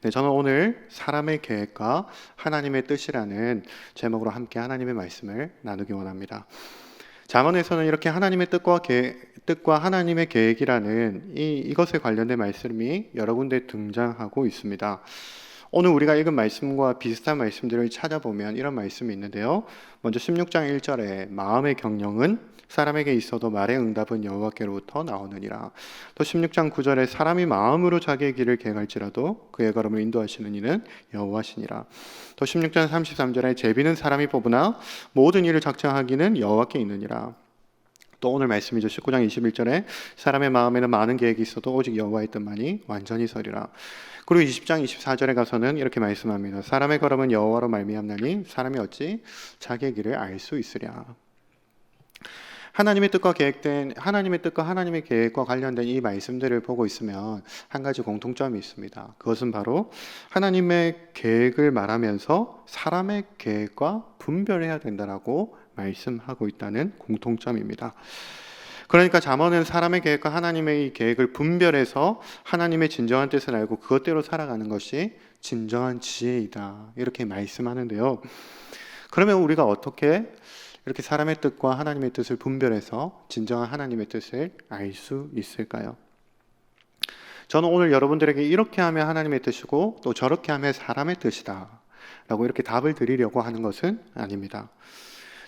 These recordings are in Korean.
네, 저는 오늘 사람의 계획과 하나님의 뜻이라는 제목으로 함께 하나님의 말씀을 나누기 원합니다. 잠언에서는 이렇게 하나님의 뜻과 하나님의 계획이라는 이것에 관련된 말씀이 여러 군데 등장하고 있습니다. 오늘 우리가 읽은 말씀과 비슷한 말씀들을 찾아보면 이런 말씀이 있는데요. 먼저 16장 1절에 마음의 경영은 사람에게 있어도 말의 응답은 여호와께로부터 나오느니라. 또 16장 9절에 사람이 마음으로 자기의 길을 계획할지라도 그의 걸음을 인도하시는 이는 여호와시니라. 또 16장 33절에 제비는 사람이 뽑으나 모든 일을 작정하기는 여호와께 있느니라. 또 오늘 말씀이죠. 19장 21절에 사람의 마음에는 많은 계획이 있어도 오직 여호와의 뜻만이 완전히 서리라. 그리고 20장 24절에 가서는 이렇게 말씀합니다. 사람의 걸음은 여호와로 말미암나니 사람이 어찌 자기의 길을 알 수 있으랴. 하나님의 뜻과 하나님의 계획과 관련된 이 말씀들을 보고 있으면 한 가지 공통점이 있습니다. 그것은 바로 하나님의 계획을 말하면서 사람의 계획과 분별해야 된다라고 말씀하고 있다는 공통점입니다. 그러니까 잠언은 사람의 계획과 하나님의 계획을 분별해서 하나님의 진정한 뜻을 알고 그것대로 살아가는 것이 진정한 지혜이다, 이렇게 말씀하는데요. 그러면 우리가 어떻게 이렇게 사람의 뜻과 하나님의 뜻을 분별해서 진정한 하나님의 뜻을 알 수 있을까요? 저는 오늘 여러분들에게 이렇게 하면 하나님의 뜻이고 또 저렇게 하면 사람의 뜻이다 라고 이렇게 답을 드리려고 하는 것은 아닙니다.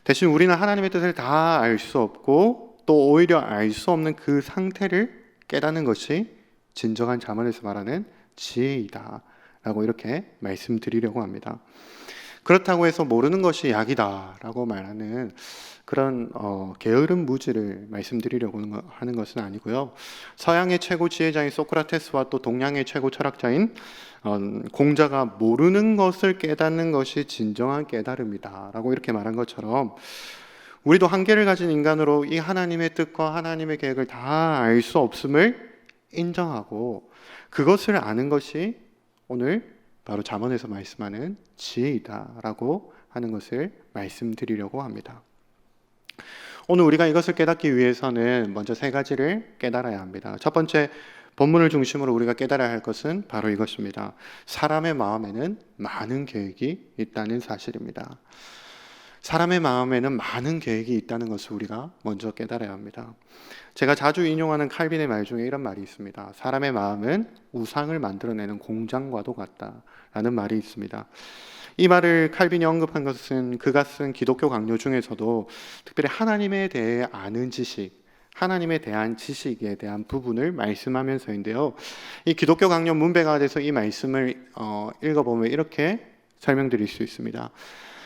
대신 우리는 하나님의 뜻을 다 알 수 없고 또 오히려 알 수 없는 그 상태를 깨닫는 것이 진정한 잠언에서 말하는 지혜이다 라고 이렇게 말씀드리려고 합니다. 그렇다고 해서 모르는 것이 약이다라고 말하는 그런 게으른 무지를 말씀드리려고 하는 것은 아니고요. 서양의 최고 지혜자인 소크라테스와 또 동양의 최고 철학자인 공자가 모르는 것을 깨닫는 것이 진정한 깨달음이다라고 이렇게 말한 것처럼 우리도 한계를 가진 인간으로 이 하나님의 뜻과 하나님의 계획을 다 알 수 없음을 인정하고 그것을 아는 것이 오늘 바로 잠언에서 말씀하는 지혜이다라고 하는 것을 말씀드리려고 합니다. 오늘 우리가 이것을 깨닫기 위해서는 먼저 세 가지를 깨달아야 합니다. 첫 번째, 본문을 중심으로 우리가 깨달아야 할 것은 바로 이것입니다. 사람의 마음에는 많은 계획이 있다는 사실입니다. 사람의 마음에는 많은 계획이 있다는 것을 우리가 먼저 깨달아야 합니다. 제가 자주 인용하는 칼빈의 말 중에 이런 말이 있습니다. 사람의 마음은 우상을 만들어내는 공장과도 같다라는 말이 있습니다. 이 말을 칼빈이 언급한 것은 그가 쓴 기독교 강요 중에서도 특별히 하나님에 대해 아는 지식, 하나님에 대한 지식에 대한 부분을 말씀하면서인데요. 이 기독교 강요 문배가돼서 이 말씀을 읽어보면 이렇게 설명드릴 수 있습니다.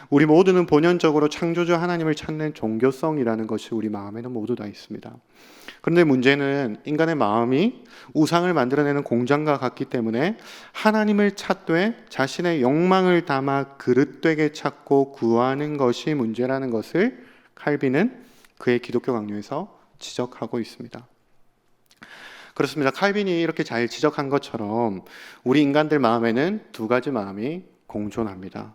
우리 모두는 본연적으로 창조주 하나님을 찾는 종교성이라는 것이 우리 마음에는 모두 다 있습니다. 그런데 문제는 인간의 마음이 우상을 만들어내는 공장과 같기 때문에 하나님을 찾되 자신의 욕망을 담아 그릇되게 찾고 구하는 것이 문제라는 것을 칼빈은 그의 기독교 강요에서 지적하고 있습니다. 그렇습니다. 칼빈이 이렇게 잘 지적한 것처럼 우리 인간들 마음에는 두 가지 마음이 공존합니다.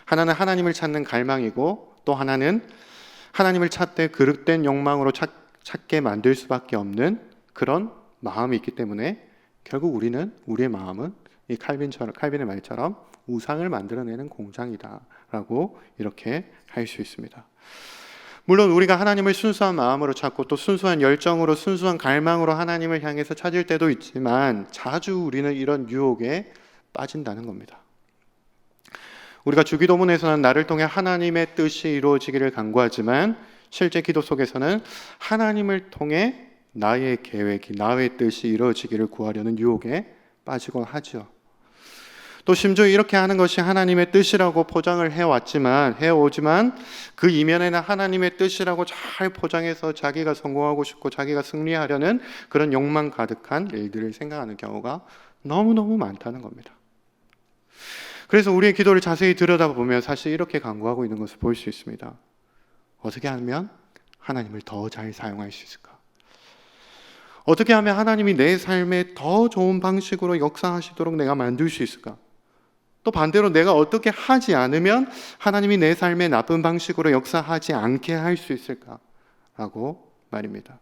하나는 하나님을 찾는 갈망이고 또 하나는 하나님을 찾되 그릇된 욕망으로 찾게 만들 수밖에 없는 그런 마음이 있기 때문에 결국 우리의 마음은 이 칼빈의 말처럼 우상을 만들어내는 공장이다라고 이렇게 할 수 있습니다. 물론 우리가 하나님을 순수한 마음으로 찾고 또 순수한 열정으로 순수한 갈망으로 하나님을 향해서 찾을 때도 있지만 자주 우리는 이런 유혹에 빠진다는 겁니다. 우리가 주기도문에서는 나를 통해 하나님의 뜻이 이루어지기를 간구하지만 실제 기도 속에서는 하나님을 통해 나의 계획이, 나의 뜻이 이루어지기를 구하려는 유혹에 빠지곤 하죠. 또 심지어 이렇게 하는 것이 하나님의 뜻이라고 포장을 해오지만 그 이면에는 하나님의 뜻이라고 잘 포장해서 자기가 성공하고 싶고 자기가 승리하려는 그런 욕망 가득한 일들을 생각하는 경우가 너무너무 많다는 겁니다. 그래서 우리의 기도를 자세히 들여다보면 사실 이렇게 간구하고 있는 것을 볼 수 있습니다. 어떻게 하면 하나님을 더 잘 사용할 수 있을까? 어떻게 하면 하나님이 내 삶에 더 좋은 방식으로 역사하시도록 내가 만들 수 있을까? 또 반대로 내가 어떻게 하지 않으면 하나님이 내 삶에 나쁜 방식으로 역사하지 않게 할 수 있을까? 라고 말입니다.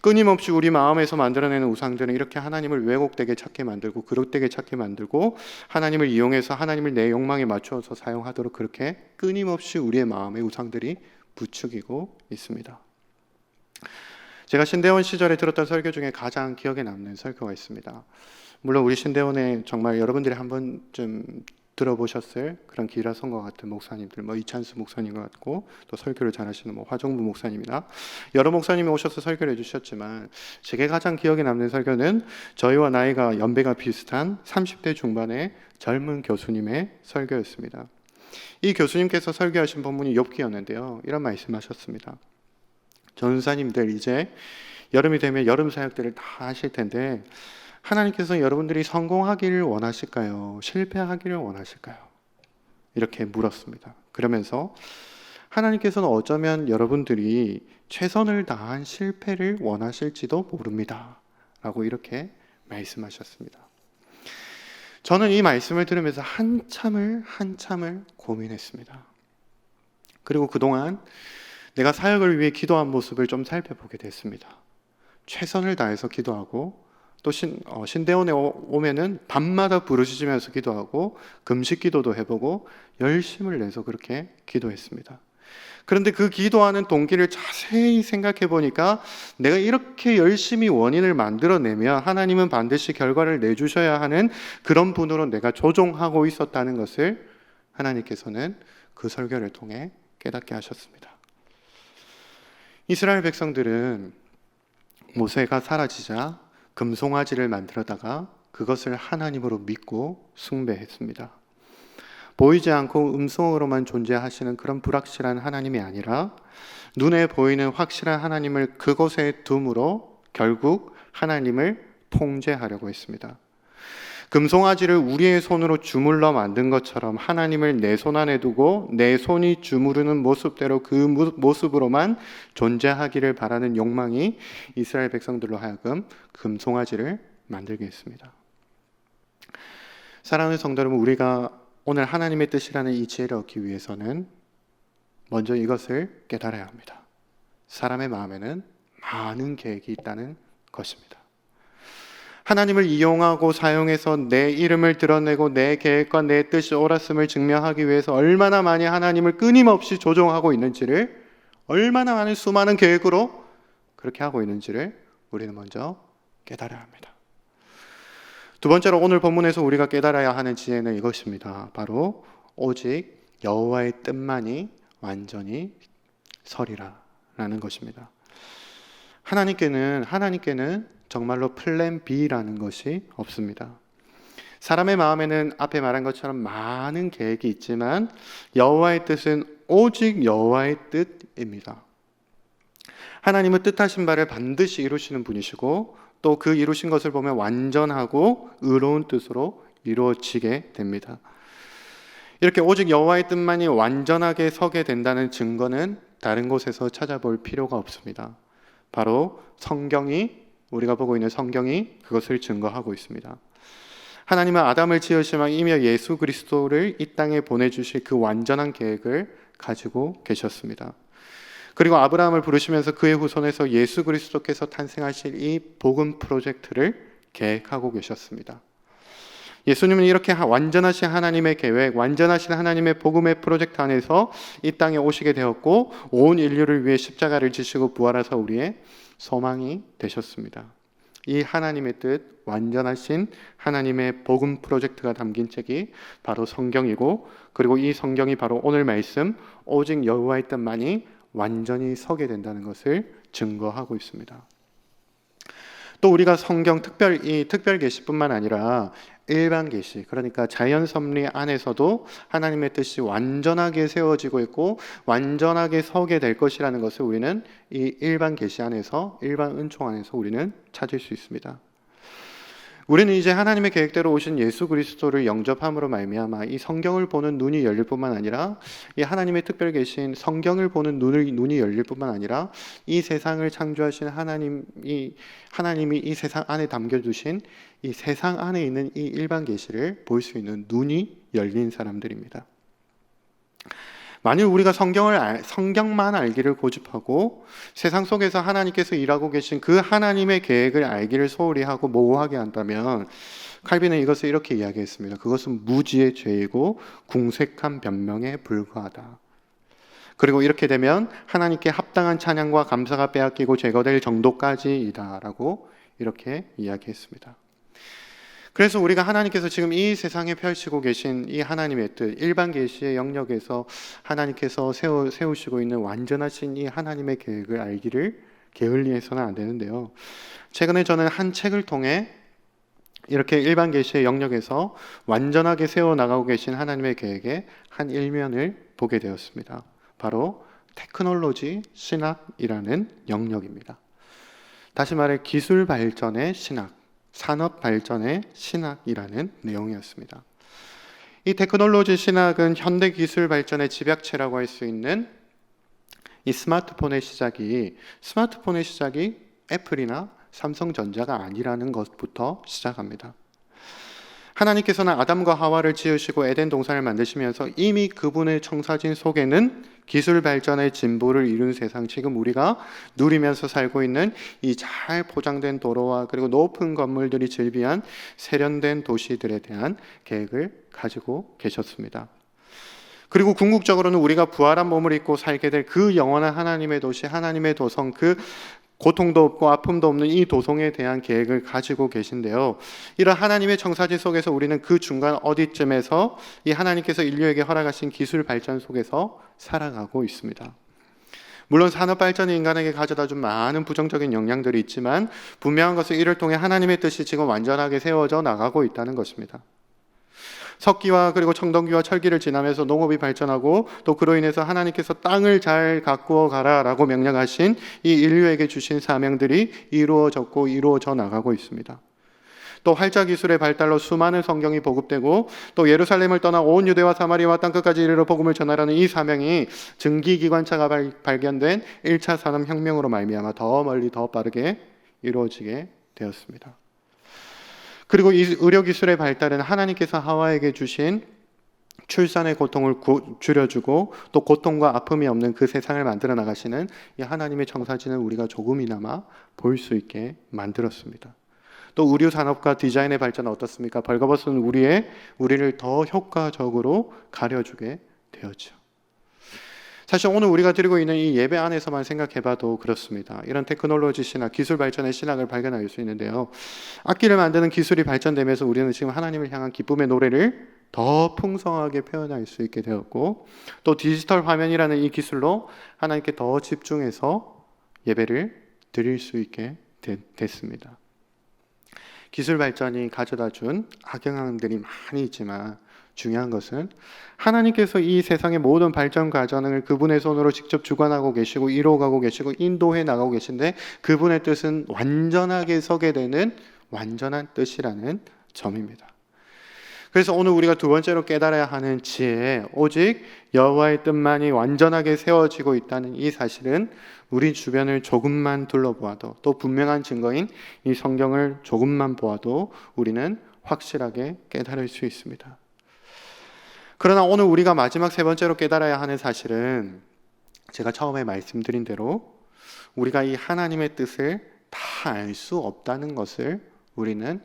끊임없이 우리 마음에서 만들어내는 우상들은 이렇게 하나님을 왜곡되게 찾게 만들고 그릇되게 찾게 만들고 하나님을 이용해서 하나님을 내 욕망에 맞추어서 사용하도록 그렇게 끊임없이 우리의 마음에 우상들이 부추기고 있습니다. 제가 신대원 시절에 들었던 설교 중에 가장 기억에 남는 설교가 있습니다. 물론 우리 신대원에 정말 여러분들이 한 번쯤 들어보셨을 그런 기라성과 같은 목사님들, 이찬수 목사님 같고 또 설교를 잘하시는 화정부 목사님이나 여러 목사님이 오셔서 설교를 해주셨지만 제게 가장 기억에 남는 설교는 저희와 나이가 연배가 비슷한 30대 중반의 젊은 교수님의 설교였습니다. 이 교수님께서 설교하신 본문이 욥기였는데요. 이런 말씀하셨습니다. 전사님들 이제 여름이 되면 여름 사역들을 다 하실 텐데 하나님께서 여러분들이 성공하기를 원하실까요? 실패하기를 원하실까요? 이렇게 물었습니다. 그러면서 하나님께서는 어쩌면 여러분들이 최선을 다한 실패를 원하실지도 모릅니다. 라고 이렇게 말씀하셨습니다. 저는 이 말씀을 들으면서 한참을 고민했습니다. 그리고 그동안 내가 사역을 위해 기도한 모습을 좀 살펴보게 됐습니다. 최선을 다해서 기도하고 또 신대원에 오면은 밤마다 부르짖으면서 기도하고 금식 기도도 해보고 열심을 내서 그렇게 기도했습니다. 그런데 그 기도하는 동기를 자세히 생각해 보니까 내가 이렇게 열심히 원인을 만들어내면 하나님은 반드시 결과를 내주셔야 하는 그런 분으로 내가 조종하고 있었다는 것을 하나님께서는 그 설교를 통해 깨닫게 하셨습니다. 이스라엘 백성들은 모세가 사라지자 금송아지를 만들어다가 그것을 하나님으로 믿고 숭배했습니다. 보이지 않고 음성으로만 존재하시는 그런 불확실한 하나님이 아니라 눈에 보이는 확실한 하나님을 그곳에 둠으로 결국 하나님을 통제하려고 했습니다. 금송아지를 우리의 손으로 주물러 만든 것처럼 하나님을 내 손 안에 두고 내 손이 주무르는 모습대로 그 모습으로만 존재하기를 바라는 욕망이 이스라엘 백성들로 하여금 금송아지를 만들게 했습니다. 사랑하는 성도 여러분, 우리가 오늘 하나님의 뜻이라는 이 지혜를 얻기 위해서는 먼저 이것을 깨달아야 합니다. 사람의 마음에는 많은 계획이 있다는 것입니다. 하나님을 이용하고 사용해서 내 이름을 드러내고 내 계획과 내 뜻이 옳았음을 증명하기 위해서 얼마나 많이 하나님을 끊임없이 조종하고 있는지를, 얼마나 많은 수많은 계획으로 그렇게 하고 있는지를 우리는 먼저 깨달아야 합니다. 두 번째로 오늘 본문에서 우리가 깨달아야 하는 지혜는 이것입니다. 바로 오직 여호와의 뜻만이 완전히 서리라 라는 것입니다. 하나님께는 정말로 플랜 B라는 것이 없습니다. 사람의 마음에는 앞에 말한 것처럼 많은 계획이 있지만 여호와의 뜻은 오직 여호와의 뜻입니다. 하나님은 뜻하신 바를 반드시 이루시는 분이시고 또 그 이루신 것을 보면 완전하고 의로운 뜻으로 이루어지게 됩니다. 이렇게 오직 여호와의 뜻만이 완전하게 서게 된다는 증거는 다른 곳에서 찾아볼 필요가 없습니다. 바로 우리가 보고 있는 성경이 그것을 증거하고 있습니다. 하나님은 아담을 지으시며 예수 그리스도를 이 땅에 보내주실 그 완전한 계획을 가지고 계셨습니다. 그리고 아브라함을 부르시면서 그의 후손에서 예수 그리스도께서 탄생하실 이 복음 프로젝트를 계획하고 계셨습니다. 예수님은 이렇게 완전하신 하나님의 계획, 완전하신 하나님의 복음의 프로젝트 안에서 이 땅에 오시게 되었고 온 인류를 위해 십자가를 지시고 부활하사 우리의 소망이 되셨습니다. 이 하나님의 뜻, 완전하신 하나님의 복음 프로젝트가 담긴 책이 바로 성경이고, 그리고 이 성경이 바로 오늘 말씀 오직 여호와의 뜻만이 완전히 서게 된다는 것을 증거하고 있습니다. 또 우리가 성경 특별 계시뿐만 아니라 일반 계시, 그러니까 자연 섭리 안에서도 하나님의 뜻이 완전하게 세워지고 있고 완전하게 서게 될 것이라는 것을 우리는 이 일반 계시 안에서, 일반 은총 안에서 우리는 찾을 수 있습니다. 우리는 이제 하나님의 계획대로 오신 예수 그리스도를 영접함으로 말미암아 이 성경을 보는 눈이 열릴 뿐만 아니라 이 하나님의 특별 계신 성경을 보는 눈이 열릴 뿐만 아니라 이 세상을 창조하신 하나님이 이 세상 안에 담겨두신 이 세상 안에 있는 이 일반 계시를 볼 수 있는 눈이 열린 사람들입니다. 만일 우리가 성경만 알기를 고집하고 세상 속에서 하나님께서 일하고 계신 그 하나님의 계획을 알기를 소홀히 하고 모호하게 한다면 칼빈은 이것을 이렇게 이야기했습니다. 그것은 무지의 죄이고 궁색한 변명에 불과하다. 그리고 이렇게 되면 하나님께 합당한 찬양과 감사가 빼앗기고 제거될 정도까지이다라고 이렇게 이야기했습니다. 그래서 우리가 하나님께서 지금 이 세상에 펼치고 계신 이 하나님의 뜻, 일반 계시의 영역에서 하나님께서 세우시고 있는 완전하신 이 하나님의 계획을 알기를 게을리해서는 안 되는데요. 최근에 저는 한 책을 통해 이렇게 일반 계시의 영역에서 완전하게 세워나가고 계신 하나님의 계획의 한 일면을 보게 되었습니다. 바로 테크놀로지 신학이라는 영역입니다. 다시 말해 기술 발전의 신학, 산업 발전의 신학이라는 내용이었습니다. 이 테크놀로지 신학은 현대 기술 발전의 집약체라고 할 수 있는 이 스마트폰의 시작이 애플이나 삼성전자가 아니라는 것부터 시작합니다. 하나님께서는 아담과 하와를 지으시고 에덴 동산을 만드시면서 이미 그분의 청사진 속에는 기술 발전의 진보를 이룬 세상, 지금 우리가 누리면서 살고 있는 이 잘 포장된 도로와 그리고 높은 건물들이 즐비한 세련된 도시들에 대한 계획을 가지고 계셨습니다. 그리고 궁극적으로는 우리가 부활한 몸을 입고 살게 될 그 영원한 하나님의 도시, 하나님의 도성, 그 고통도 없고 아픔도 없는 이 도성에 대한 계획을 가지고 계신데요. 이런 하나님의 청사진 속에서 우리는 그 중간 어디쯤에서 이 하나님께서 인류에게 허락하신 기술 발전 속에서 살아가고 있습니다. 물론 산업 발전이 인간에게 가져다준 많은 부정적인 영향들이 있지만 분명한 것은 이를 통해 하나님의 뜻이 지금 완전하게 세워져 나가고 있다는 것입니다. 석기와 그리고 청동기와 철기를 지나면서 농업이 발전하고 또 그로 인해서 하나님께서 땅을 잘 가꾸어 가라라고 명령하신 이 인류에게 주신 사명들이 이루어졌고 이루어져 나가고 있습니다. 또 활자 기술의 발달로 수많은 성경이 보급되고 또 예루살렘을 떠나 온 유대와 사마리아와 땅끝까지 이르러 복음을 전하라는 이 사명이 증기기관차가 발견된 1차 산업혁명으로 말미암아 더 멀리 더 빠르게 이루어지게 되었습니다. 그리고 이 의료기술의 발달은 하나님께서 하와에게 주신 출산의 고통을 줄여주고 또 고통과 아픔이 없는 그 세상을 만들어 나가시는 이 하나님의 청사진을 우리가 조금이나마 볼 수 있게 만들었습니다. 또 의류 산업과 디자인의 발전은 어떻습니까? 벌거벗은 우리를 더 효과적으로 가려주게 되었죠. 사실 오늘 우리가 드리고 있는 이 예배 안에서만 생각해봐도 그렇습니다. 이런 테크놀로지 신학, 기술 발전의 신학을 발견할 수 있는데요. 악기를 만드는 기술이 발전되면서 우리는 지금 하나님을 향한 기쁨의 노래를 더 풍성하게 표현할 수 있게 되었고 또 디지털 화면이라는 이 기술로 하나님께 더 집중해서 예배를 드릴 수 있게 됐습니다. 기술 발전이 가져다준 악영향들이 많이 있지만 중요한 것은 하나님께서 이 세상의 모든 발전 과정을 그분의 손으로 직접 주관하고 계시고 이루어가고 계시고 인도해 나가고 계신데 그분의 뜻은 완전하게 서게 되는 완전한 뜻이라는 점입니다. 그래서 오늘 우리가 두 번째로 깨달아야 하는 지혜, 오직 여호와의 뜻만이 완전하게 세워지고 있다는 이 사실은 우리 주변을 조금만 둘러보아도 또 분명한 증거인 이 성경을 조금만 보아도 우리는 확실하게 깨달을 수 있습니다. 그러나 오늘 우리가 마지막 세 번째로 깨달아야 하는 사실은 제가 처음에 말씀드린 대로 우리가 이 하나님의 뜻을 다 알 수 없다는 것을 우리는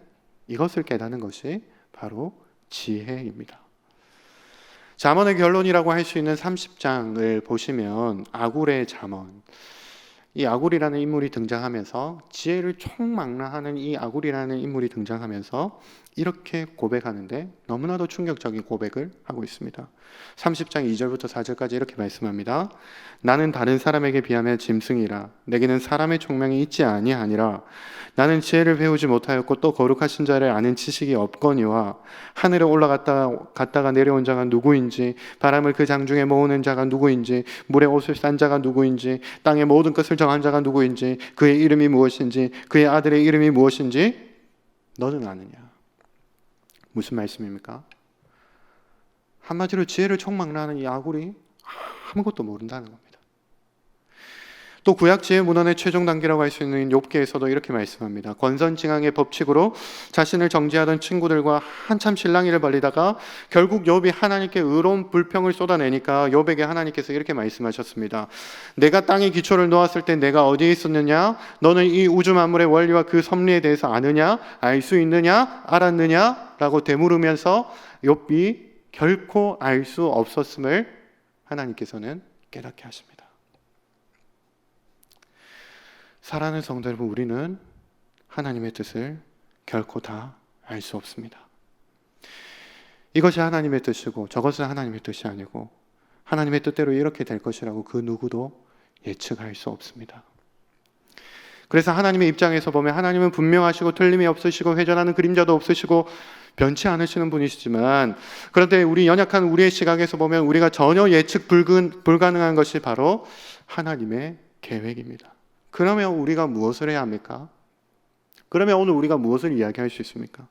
이것을 깨닫는 것이 바로 지혜입니다. 잠언의 결론이라고 할 수 있는 30장을 보시면 아굴의 잠언, 이 아굴이라는 인물이 등장하면서 지혜를 총망라하는 이 아굴이라는 인물이 등장하면서 이렇게 고백하는데 너무나도 충격적인 고백을 하고 있습니다. 30장 2절부터 4절까지 이렇게 말씀합니다. 나는 다른 사람에게 비하면 짐승이라 내게는 사람의 총명이 있지 아니하니라. 나는 지혜를 배우지 못하였고 또 거룩하신 자를 아는 지식이 없거니와 하늘에 올라갔다가 내려온 자가 누구인지 바람을 그 장중에 모으는 자가 누구인지 물에 옷을 싼 자가 누구인지 땅의 모든 것을 정한 자가 누구인지 그의 이름이 무엇인지 그의 아들의 이름이 무엇인지 너는 아느냐. 무슨 말씀입니까? 한마디로 지혜를 총망라하는 이 아굴이 아무것도 모른다는 겁니다. 또 구약 지혜 문헌의 최종 단계라고 할 수 있는 욥기에서도 이렇게 말씀합니다. 권선징악의 법칙으로 자신을 정죄하던 친구들과 한참 실랑이를 벌이다가 결국 욥이 하나님께 의로운 불평을 쏟아내니까 욥에게 하나님께서 이렇게 말씀하셨습니다. 내가 땅에 기초를 놓았을 때 내가 어디에 있었느냐? 너는 이 우주 만물의 원리와 그 섭리에 대해서 아느냐? 알 수 있느냐? 알았느냐? 라고 되물으면서 욥이 결코 알 수 없었음을 하나님께서는 깨닫게 하십니다. 사랑하는 성도 여러분, 우리는 하나님의 뜻을 결코 다 알 수 없습니다. 이것이 하나님의 뜻이고 저것은 하나님의 뜻이 아니고 하나님의 뜻대로 이렇게 될 것이라고 그 누구도 예측할 수 없습니다. 그래서 하나님의 입장에서 보면 하나님은 분명하시고 틀림이 없으시고 회전하는 그림자도 없으시고 변치 않으시는 분이시지만, 그런데 우리 연약한 우리의 시각에서 보면 우리가 전혀 예측 불가능한 것이 바로 하나님의 계획입니다. 그러면 우리가 무엇을 해야 합니까? 그러면 오늘 우리가 무엇을 이야기할 수 있습니까?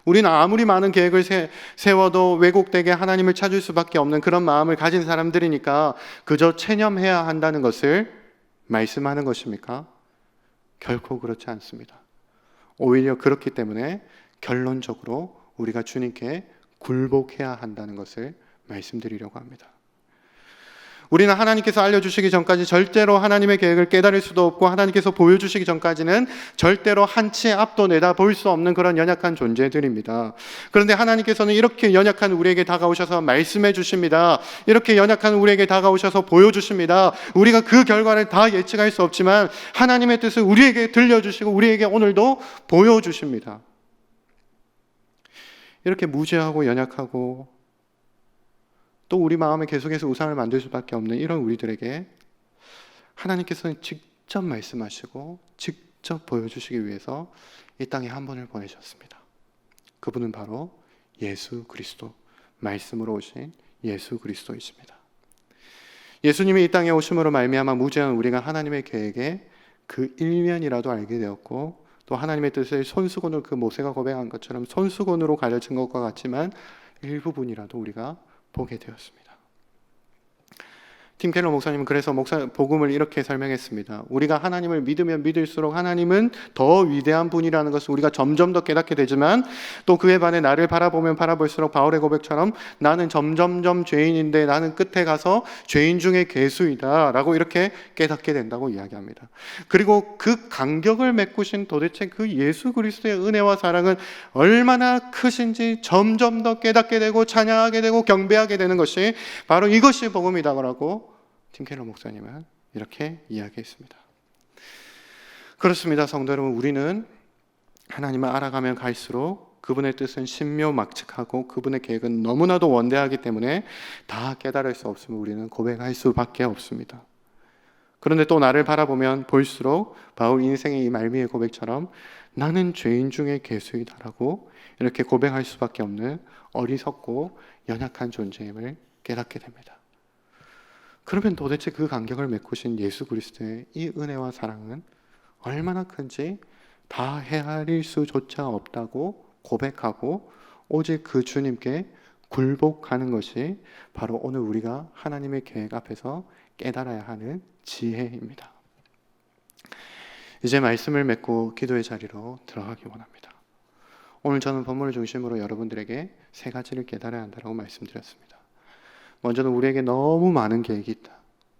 우리는 아무리 많은 계획을 세워도 왜곡되게 하나님을 찾을 수밖에 없는 그런 마음을 가진 사람들이니까 그저 체념해야 한다는 것을 말씀하는 것입니까? 결코 그렇지 않습니다. 오히려 그렇기 때문에 결론적으로 우리가 주님께 굴복해야 한다는 것을 말씀드리려고 합니다. 우리는 하나님께서 알려주시기 전까지 절대로 하나님의 계획을 깨달을 수도 없고 하나님께서 보여주시기 전까지는 절대로 한치 앞도 내다볼 수 없는 그런 연약한 존재들입니다. 그런데 하나님께서는 이렇게 연약한 우리에게 다가오셔서 말씀해 주십니다. 이렇게 연약한 우리에게 다가오셔서 보여주십니다. 우리가 그 결과를 다 예측할 수 없지만 하나님의 뜻을 우리에게 들려주시고 우리에게 오늘도 보여주십니다. 이렇게 무죄하고 연약하고 또 우리 마음에 계속해서 우상을 만들 수밖에 없는 이런 우리들에게 하나님께서는 직접 말씀하시고 직접 보여주시기 위해서 이 땅에 한 분을 보내셨습니다. 그분은 바로 예수 그리스도, 말씀으로 오신 예수 그리스도이십니다. 예수님이 이 땅에 오심으로 말미암아 무죄한 우리가 하나님의 계획의 그 일면이라도 알게 되었고, 또 하나님의 뜻을 손수건으로, 그 모세가 고백한 것처럼 손수건으로 가려진 것과 같지만 일부분이라도 우리가 보게 되었습니다. 팀 켈러 목사님은 그래서 복음을 이렇게 설명했습니다. 우리가 하나님을 믿으면 믿을수록 하나님은 더 위대한 분이라는 것을 우리가 점점 더 깨닫게 되지만, 또 그에 반해 나를 바라보면 바라볼수록 바울의 고백처럼 나는 점점점 죄인인데 나는 끝에 가서 죄인 중에 괴수이다 라고 이렇게 깨닫게 된다고 이야기합니다. 그리고 그 간격을 메꾸신 도대체 그 예수 그리스도의 은혜와 사랑은 얼마나 크신지 점점 더 깨닫게 되고 찬양하게 되고 경배하게 되는 것이 바로 이것이 복음이다라고 팀 켈러 목사님은 이렇게 이야기했습니다. 그렇습니다. 성도 여러분, 우리는 하나님을 알아가면 갈수록 그분의 뜻은 신묘막측하고 그분의 계획은 너무나도 원대하기 때문에 다 깨달을 수 없으면 우리는 고백할 수밖에 없습니다. 그런데 또 나를 바라보면 볼수록 바울 인생의 이 말미의 고백처럼 나는 죄인 중에 괴수이다라고 이렇게 고백할 수밖에 없는 어리석고 연약한 존재임을 깨닫게 됩니다. 그러면 도대체 그 간격을 메꾸신 예수 그리스도의 이 은혜와 사랑은 얼마나 큰지 다 헤아릴 수조차 없다고 고백하고 오직 그 주님께 굴복하는 것이 바로 오늘 우리가 하나님의 계획 앞에서 깨달아야 하는 지혜입니다. 이제 말씀을 맺고 기도의 자리로 들어가기 원합니다. 오늘 저는 본문을 중심으로 여러분들에게 세 가지를 깨달아야 한다고 말씀드렸습니다. 먼저는 우리에게 너무 많은 계획이 있다.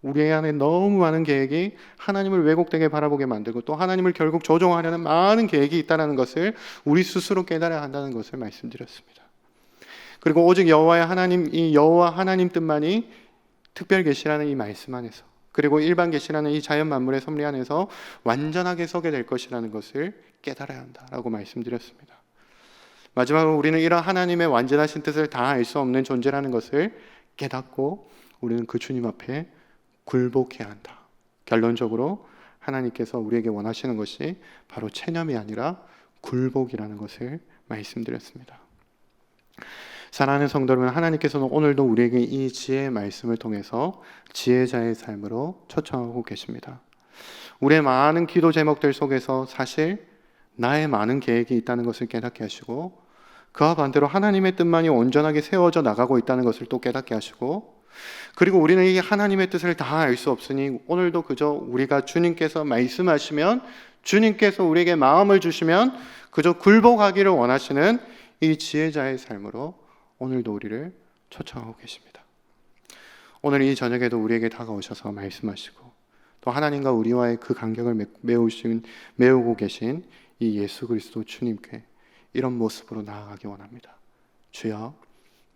우리 안에 너무 많은 계획이 하나님을 왜곡되게 바라보게 만들고 또 하나님을 결국 조종하려는 많은 계획이 있다는 것을 우리 스스로 깨달아야 한다는 것을 말씀드렸습니다. 그리고 오직 여호와의 하나님, 이 여호와 하나님 뜻만이 특별 계시라는 이 말씀 안에서, 그리고 일반 계시라는 이 자연 만물의 섭리 안에서 완전하게 서게 될 것이라는 것을 깨달아야 한다라고 말씀드렸습니다. 마지막으로 우리는 이런 하나님의 완전하신 뜻을 다 알 수 없는 존재라는 것을 깨닫고 우리는 그 주님 앞에 굴복해야 한다. 결론적으로 하나님께서 우리에게 원하시는 것이 바로 체념이 아니라 굴복이라는 것을 말씀드렸습니다. 사랑하는 성도 여러분, 하나님께서는 오늘도 우리에게 이 지혜의 말씀을 통해서 지혜자의 삶으로 초청하고 계십니다. 우리의 많은 기도 제목들 속에서 사실 나의 많은 계획이 있다는 것을 깨닫게 하시고, 그와 반대로 하나님의 뜻만이 온전하게 세워져 나가고 있다는 것을 또 깨닫게 하시고, 그리고 우리는 이 하나님의 뜻을 다 알 수 없으니 오늘도 그저 우리가 주님께서 말씀하시면, 주님께서 우리에게 마음을 주시면 그저 굴복하기를 원하시는 이 지혜자의 삶으로 오늘도 우리를 초청하고 계십니다. 오늘 이 저녁에도 우리에게 다가오셔서 말씀하시고 또 하나님과 우리와의 그 간격을 메우고 계신 이 예수 그리스도 주님께 이런 모습으로 나아가기 원합니다. 주여,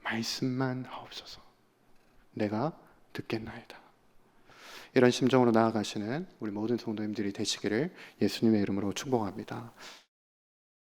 말씀만 하옵소서. 내가 듣겠나이다. 이런 심정으로 나아가시는 우리 모든 성도님들이 되시기를 예수님의 이름으로 축복합니다.